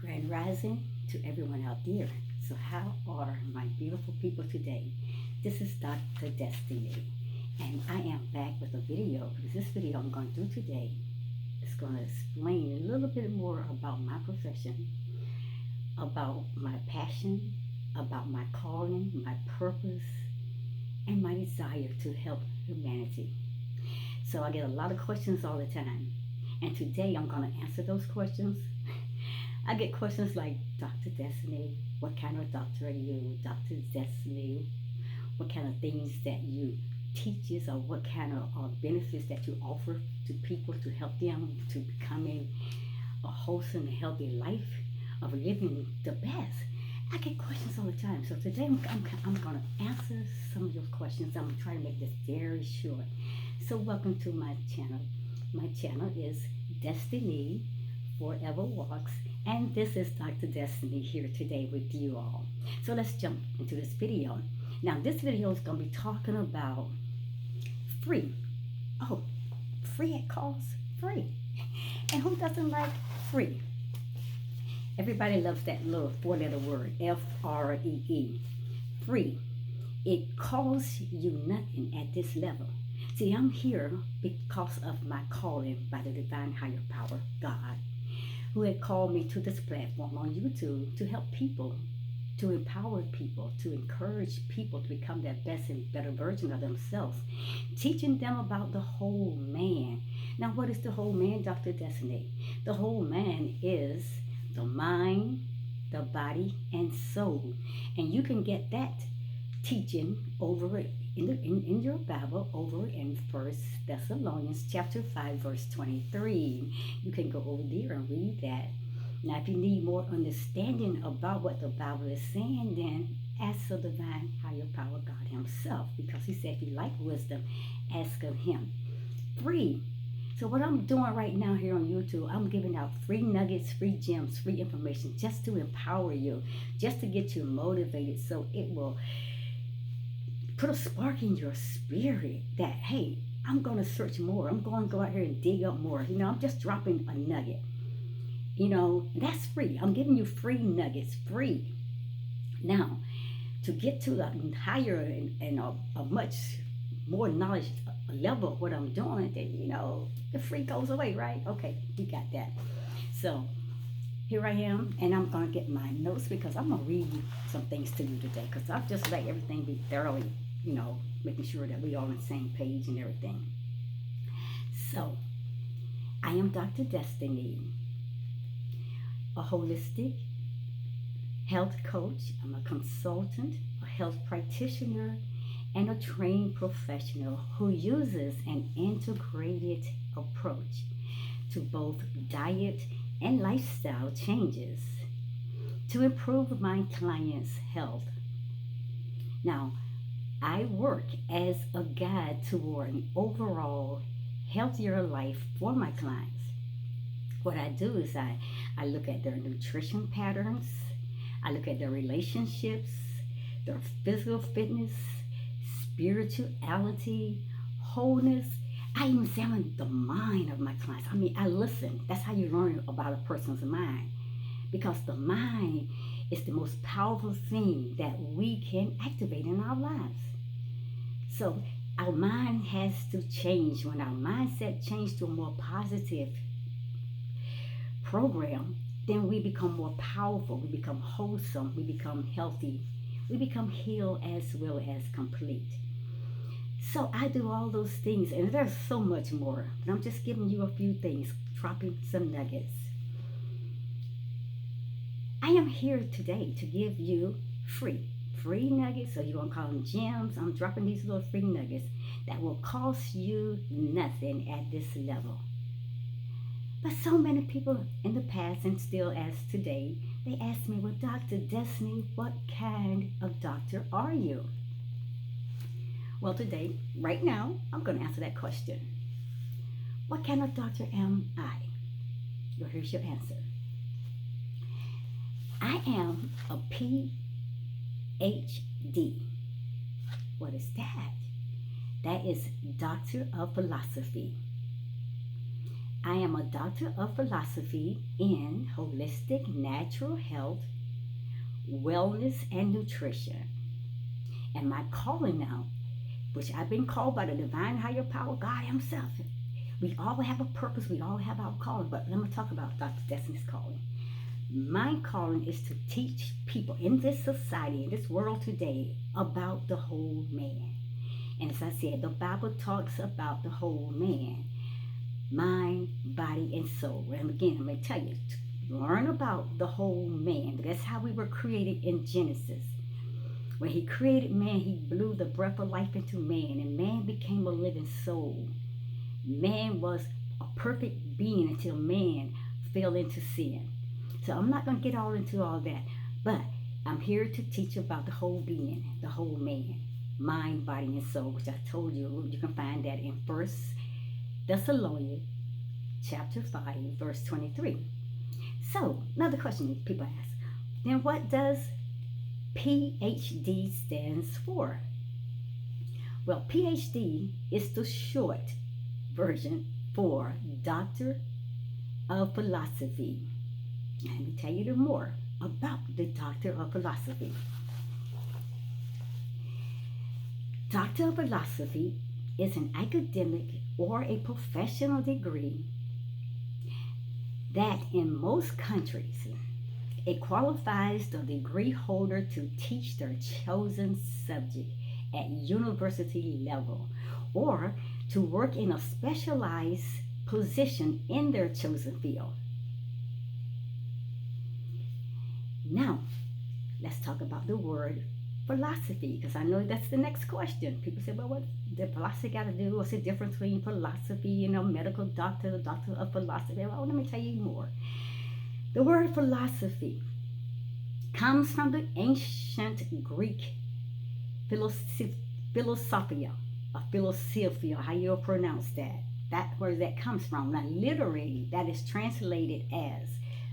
Grand Rising to everyone out there. So, how are my beautiful people today? This is Dr. Destiny, and I am back with a video because this video I'm going to do today is going to explain a little bit more about my profession, about my passion, about my calling, my purpose, and my desire to help humanity. So, I get a lot of questions all the time, and today I'm going to answer those questions. I get questions like, Dr. Destiny, what kind of doctor are you? Dr. Destiny, what kind of things that you teaches or what kind of benefits that you offer to people to help them to becoming a wholesome and healthy life of living the best. I get questions all the time. So today I'm going to answer some of those questions. I'm going to try to make this very short. So welcome to my channel. My channel is DestinyForever Walks, and this is Dr. Destiny here today with you all. So let's jump into this video. Now this video is going to be talking about free. Oh, free at cost, free. And who doesn't like free? Everybody loves that little four-letter word, F-R-E-E, free. It costs you nothing at this level. See, I'm here because of my calling by the divine higher power, God, who had called me to this platform on YouTube to help people, to empower people, to encourage people to become their best and better version of themselves, teaching them about the whole man. Now, what is the whole man, Dr. Destiny? The whole man is the mind, the body, and soul. And you can get that teaching over in your Bible over in 1 Thessalonians chapter 5 verse 23. You can go over there and read that. Now if you need more understanding about what the Bible is saying, then ask the divine higher power God himself, because he said if you like wisdom, ask of him. Free. So what I'm doing right now here on YouTube, I'm giving out free nuggets, free gems, free information just to empower you, just to get you motivated, so it will put a spark in your spirit that, hey, I'm going to search more. I'm going to go out here and dig up more. I'm just dropping a nugget. That's free. I'm giving you free nuggets, free. Now, to get to the higher and a much more knowledge level of what I'm doing, then, the free goes away, right? Okay, we got that. So, here I am, and I'm going to get my notes because I'm going to read some things to you today, because I've just let everything be thoroughly, making sure that we're all on the same page and everything. So, I am Dr. Destiny, a holistic health coach. I'm a consultant, a health practitioner, and a trained professional who uses an integrated approach to both diet and lifestyle changes to improve my clients' health. Now, I work as a guide toward an overall healthier life for my clients. What I do is I look at their nutrition patterns, I look at their relationships, their physical fitness, spirituality, wholeness. I examine the mind of my clients. I listen. That's how you learn about a person's mind, because the mind is the most powerful thing that we can activate in our lives. So our mind has to change. When our mindset changes to a more positive program, then we become more powerful, we become wholesome, we become healthy, we become healed as well as complete. So I do all those things, and there's so much more, but I'm just giving you a few things, dropping some nuggets. I am here today to give you free nuggets, so you want to call them gems. I'm dropping these little free nuggets that will cost you nothing at this level. But so many people in the past, and still as today, they ask me, well, Dr. Destiny, what kind of doctor are you? Well, today, right now, I'm going to answer that question. What kind of doctor am I? Well, here's your answer. I am a Ph.D. What is that? That is Doctor of Philosophy. I am a doctor of philosophy in holistic natural health, wellness, and nutrition. And my calling now, which I've been called by the divine higher power, God Himself. We all have a purpose, we all have our calling, but let me talk about Dr. Destiny's calling. My calling is to teach people in this society, in this world today, about the whole man. And as I said, the Bible talks about the whole man, mind, body, and soul. And again, I'm going to tell you, learn about the whole man. That's how we were created in Genesis. When He created man, He blew the breath of life into man, and man became a living soul. Man was a perfect being until man fell into sin. So I'm not going to get all into all that, but I'm here to teach about the whole being, the whole man, mind, body, and soul, which I told you, you can find that in 1 Thessalonians chapter 5, verse 23. So, another question people ask, then what does Ph.D. stands for? Well, Ph.D. is the short version for Doctor of Philosophy. Let me tell you more about the Doctor of Philosophy. Doctor of Philosophy is an academic or a professional degree that in most countries it qualifies the degree holder to teach their chosen subject at university level or to work in a specialized position in their chosen field. Now, let's talk about the word philosophy, because I know that's the next question. People say, well, what does philosophy got to do? What's the difference between philosophy, medical doctor, the doctor of philosophy? Well, let me tell you more. The word philosophy comes from the ancient Greek philosophia, or philosophia, how you pronounce that. That's where that comes from. Now, literally, that is translated as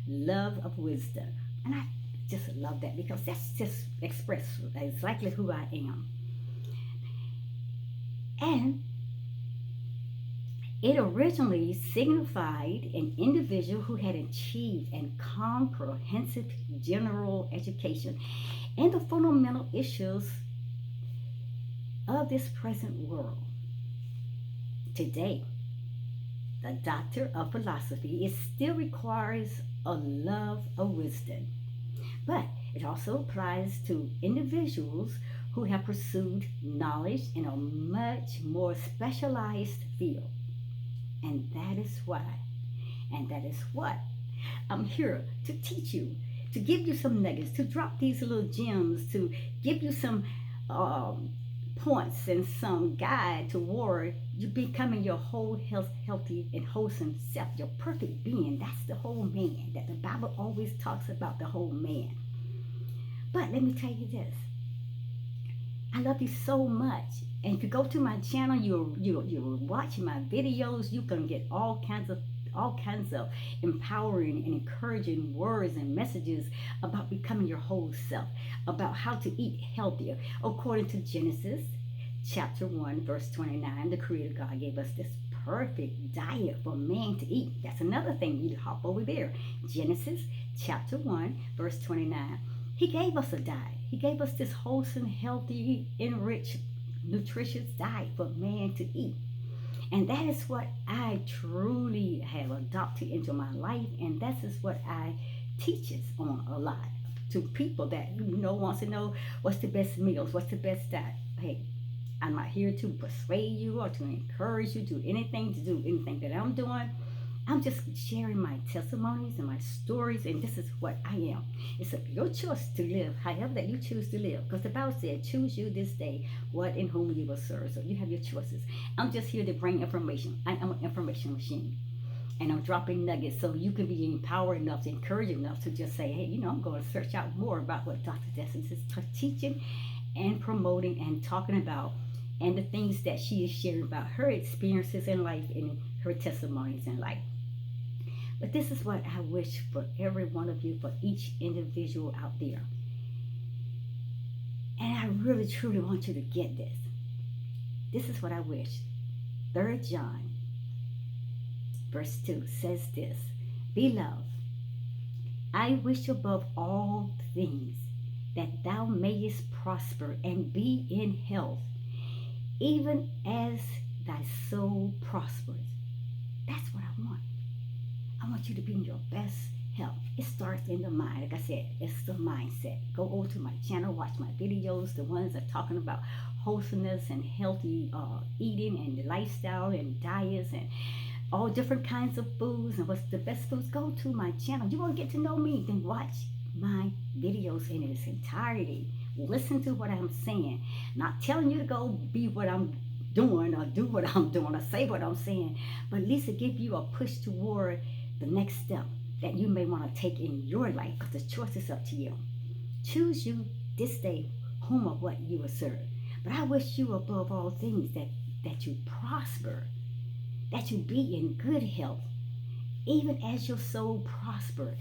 love of wisdom. And I just love that because that's just express exactly who I am. And it originally signified an individual who had achieved a comprehensive general education in the fundamental issues of this present world. Today, the Doctor of Philosophy still requires a love of wisdom, but it also applies to individuals who have pursued knowledge in a much more specialized field. And that is why, and that is what I'm here to teach you, to give you some nuggets, to drop these little gems, to give you some points and some guide toward you becoming your whole healthy and wholesome self, your perfect being. That's the whole man that the Bible always talks about, the whole man. But let me tell you this, I love you so much, and if you go to my channel, you'll watch my videos. You can get all kinds of empowering and encouraging words and messages about becoming your whole self, about how to eat healthier. According to Genesis chapter 1, verse 29, the Creator God gave us this perfect diet for man to eat. That's another thing. You hop over there. Genesis chapter 1, verse 29. He gave us a diet. He gave us this wholesome, healthy, enriched, nutritious diet for man to eat. And that is what I truly have adopted into my life, and that is what I teaches on a lot to people that wants to know what's the best meals, what's the best diet. Hey, I'm not here to persuade you or to encourage you to do anything that I'm doing. I'm just sharing my testimonies and my stories, and this is what I am. It's your choice to live however that you choose to live, because the Bible said, choose you this day what and whom you will serve. So you have your choices. I'm just here to bring information. I am an information machine, and I'm dropping nuggets so you can be empowered enough, to encourage enough to just say, hey, I'm going to search out more about what Dr. Destiny is teaching and promoting and talking about, and the things that she is sharing about her experiences in life and her testimonies in life. But this is what I wish for every one of you, for each individual out there. And I really, truly want you to get this. This is what I wish. 3 John, verse 2 says this: Beloved, I wish above all things that thou mayest prosper and be in health, even as thy soul prospers. That's what I want. I want you to be in your best health. It starts in the mind. Like I said, it's the mindset. Go over to my channel, watch my videos, the ones that are talking about wholesomeness and healthy eating and lifestyle and diets and all different kinds of foods and what's the best foods. Go to my channel. You want to get to know me, then watch my videos in its entirety. Listen to what I'm saying. Not telling you to go be what I'm doing or do what I'm doing or say what I'm saying, but at least to give you a push toward the next step that you may want to take in your life, because the choice is up to you. Choose you this day whom or what you will serve. But I wish you above all things that you prosper, that you be in good health, even as your soul prosper.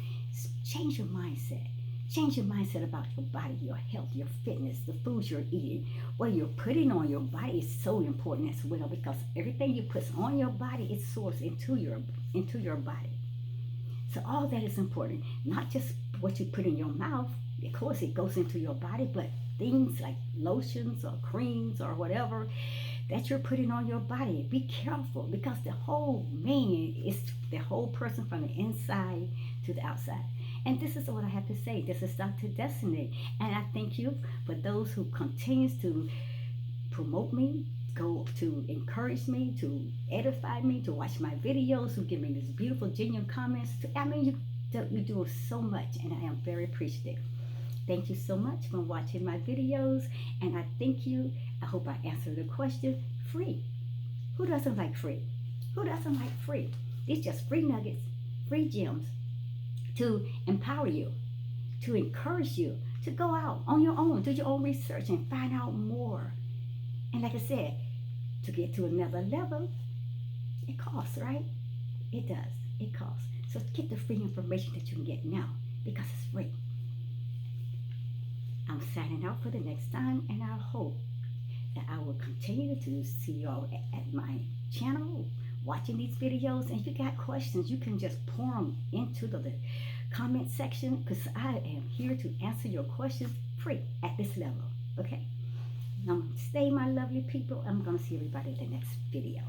Change your mindset. Change your mindset about your body, your health, your fitness, the foods you're eating, what you're putting on your body is so important as well, because everything you put on your body is sourced into your body. So all that is important, not just what you put in your mouth. Of course, it goes into your body, but things like lotions or creams or whatever that you're putting on your body, be careful, because the whole man is the whole person from the inside to the outside. And this is what I have to say. This is Dr. Destiny. And I thank you for those who continues to promote me, go to encourage me, to edify me, to watch my videos, who give me these beautiful, genuine comments. You do so much, and I am very appreciative. Thank you so much for watching my videos, and I thank you. I hope I answered the question. Free. Who doesn't like free? Who doesn't like free? It's just free nuggets, free gems to empower you, to encourage you, to go out on your own, do your own research and find out more. And like I said, to get to another level, it costs, right? It does. It costs. So get the free information that you can get now, because it's free. I'm signing out for the next time, and I hope that I will continue to see y'all at my channel watching these videos. And if you got questions, you can just pour them into the comment section, because I am here to answer your questions free at this level. Okay? Now, stay, my lovely people. I'm going to see everybody in the next video.